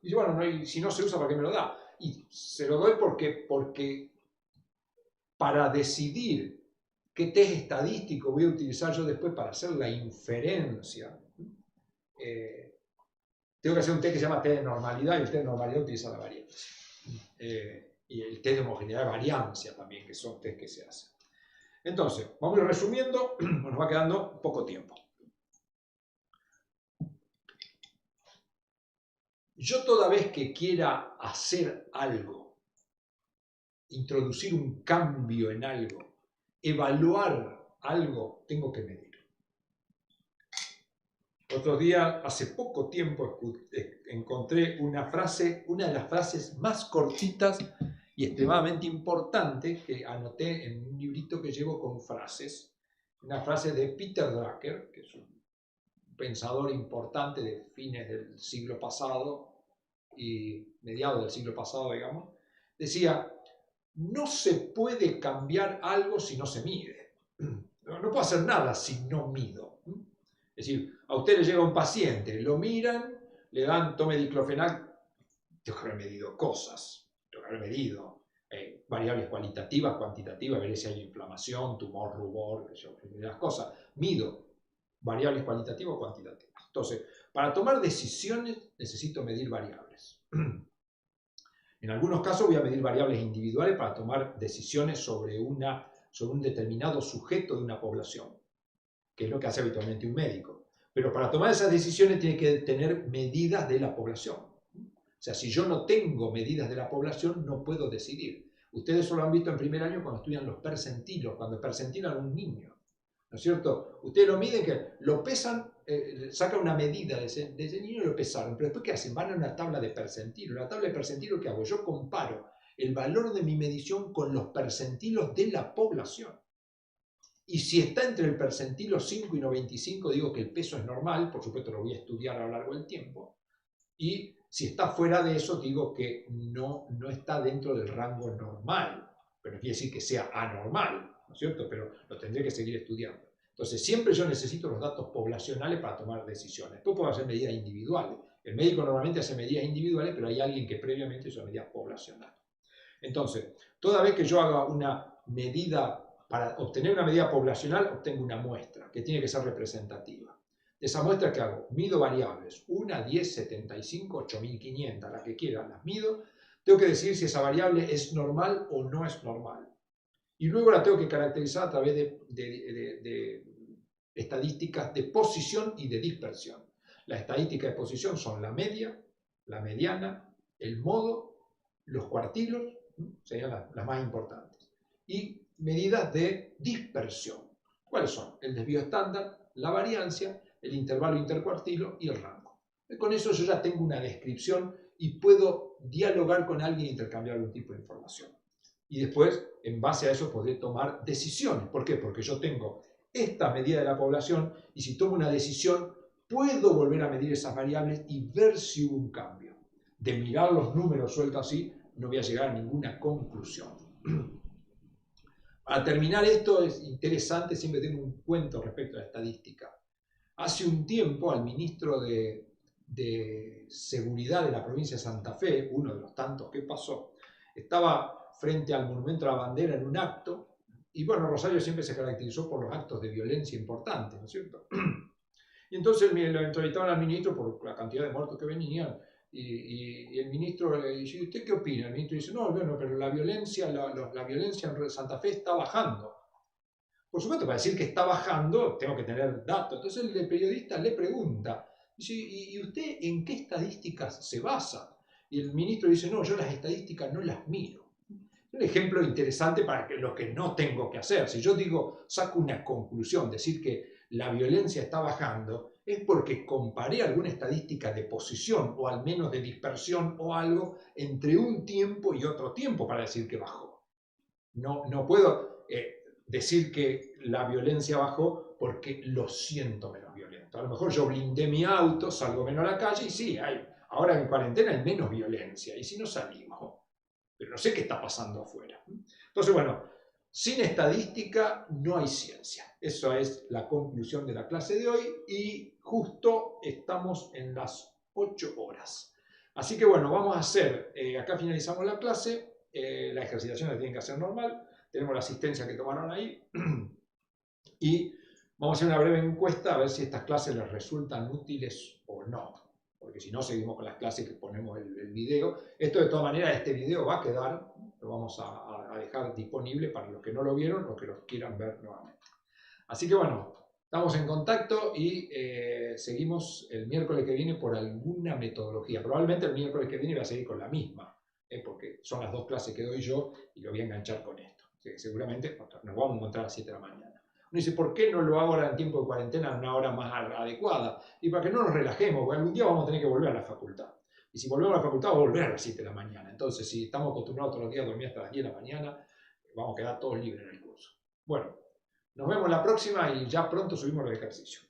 Y bueno, si no se usa, ¿para qué me lo da? Y se lo doy porque para decidir qué test estadístico voy a utilizar yo después para hacer la inferencia, tengo que hacer un test que se llama test de normalidad, y el test de normalidad utiliza la variancia. Y el test de homogeneidad de variancia también, que son test que se hacen. Entonces, vamos a ir resumiendo, nos va quedando poco tiempo. Yo toda vez que quiera hacer algo, introducir un cambio en algo, evaluar algo, tengo que medir. Otro día, hace poco tiempo, encontré una frase, una de las frases más cortitas y extremadamente importantes que anoté en un librito que llevo con frases. Una frase de Peter Drucker, que es un pensador importante de fines del siglo pasado y mediados del siglo pasado, digamos. Decía, no se puede cambiar algo si no se mide. No puedo hacer nada si no mido. Es decir, a usted le llega un paciente, lo miran, le dan, tome diclofenac, tengo que haber medido cosas, tengo que haber medido variables cualitativas, cuantitativas, ver si hay inflamación, tumor, rubor, las cosas. Mido variables cualitativas o cuantitativas. Entonces, para tomar decisiones necesito medir variables. En algunos casos voy a medir variables individuales para tomar decisiones sobre un determinado sujeto de una población, que es lo que hace habitualmente un médico. Pero para tomar esas decisiones tiene que tener medidas de la población. O sea, si yo no tengo medidas de la población, no puedo decidir. Ustedes eso lo han visto en primer año cuando estudian los percentilos, cuando percentilan a un niño. ¿No es cierto? Ustedes lo miden, que lo pesan, sacan una medida de ese niño y lo pesaron. Pero después, ¿qué hacen? Van a una tabla de percentilos. La tabla de percentilos, ¿qué hago? Yo comparo el valor de mi medición con los percentilos de la población. Y si está entre el percentilo 5 y 95, digo que el peso es normal, por supuesto lo voy a estudiar a lo largo del tiempo, y si está fuera de eso, digo que no está dentro del rango normal, pero no quiere decir que sea anormal, ¿no es cierto? Pero lo tendré que seguir estudiando. Entonces, siempre yo necesito los datos poblacionales para tomar decisiones. Después puedo hacer medidas individuales. El médico normalmente hace medidas individuales, pero hay alguien que previamente hizo medidas poblacionales. Entonces, toda vez que yo haga una medida, para obtener una medida poblacional, obtengo una muestra que tiene que ser representativa. De esa muestra, ¿qué hago? Mido variables, 1, 10, 75, 8500, la que quiera, las mido. Tengo que decir si esa variable es normal o no es normal. Y luego la tengo que caracterizar a través de estadísticas de posición y de dispersión. Las estadísticas de posición son la media, la mediana, el modo, los cuartilos, serían las más importantes. Y medidas de dispersión. ¿Cuáles son? El desvío estándar, la variancia, el intervalo intercuartilo y el rango. Con eso yo ya tengo una descripción y puedo dialogar con alguien e intercambiar algún tipo de información. Y después, en base a eso, podré tomar decisiones. ¿Por qué? Porque yo tengo esta medida de la población y si tomo una decisión, puedo volver a medir esas variables y ver si hubo un cambio. De mirar los números sueltos así, no voy a llegar a ninguna conclusión. Para terminar esto, es interesante, siempre tengo un cuento respecto a la estadística. Hace un tiempo al ministro de Seguridad de la provincia de Santa Fe, uno de los tantos que pasó, estaba frente al Monumento a la Bandera en un acto, y bueno, Rosario siempre se caracterizó por los actos de violencia importantes, ¿no es cierto? Y entonces lo entrevistaban al ministro por la cantidad de muertos que venían, y el ministro le dice, ¿usted qué opina? El ministro dice, no, bueno, pero la violencia en Santa Fe está bajando. Por supuesto, para decir que está bajando, tengo que tener datos. Entonces el periodista le pregunta, dice, ¿y usted en qué estadísticas se basa? Y el ministro dice, no, yo las estadísticas no las miro. Un ejemplo interesante para lo que no tengo que hacer. Si yo digo, saco una conclusión, decir que la violencia está bajando, es porque comparé alguna estadística de posición o al menos de dispersión o algo entre un tiempo y otro tiempo para decir que bajó. No puedo decir que la violencia bajó porque lo siento menos violento. A lo mejor yo blindé mi auto, salgo menos a la calle y sí, ahora en cuarentena hay menos violencia. Y si no salimos, pero no sé qué está pasando afuera. Entonces, bueno, sin estadística no hay ciencia. Esa es la conclusión de la clase de hoy y justo estamos en las 8 horas. Así que bueno, vamos a hacer, acá finalizamos la clase, la ejercitación la tienen que hacer normal, tenemos la asistencia que tomaron ahí y vamos a hacer una breve encuesta a ver si estas clases les resultan útiles o no. Porque si no, seguimos con las clases que ponemos el video. Esto de todas maneras, este video va a quedar, lo vamos a dejar disponible para los que no lo vieron o que los quieran ver nuevamente. Así que bueno, estamos en contacto y seguimos el miércoles que viene por alguna metodología. Probablemente el miércoles que viene voy a seguir con la misma, porque son las dos clases que doy yo y lo voy a enganchar con esto. Así que seguramente nos vamos a encontrar a las 7 de la mañana. Uno dice, ¿por qué no lo hago ahora en tiempo de cuarentena en una hora más adecuada? Y para que no nos relajemos, porque algún día vamos a tener que volver a la facultad. Y si volvemos a la facultad, vamos a volver a las 7 de la mañana. Entonces, si estamos acostumbrados todos los días a dormir hasta las 10 de la mañana, vamos a quedar todos libres en el curso. Bueno, nos vemos la próxima y ya pronto subimos los ejercicios.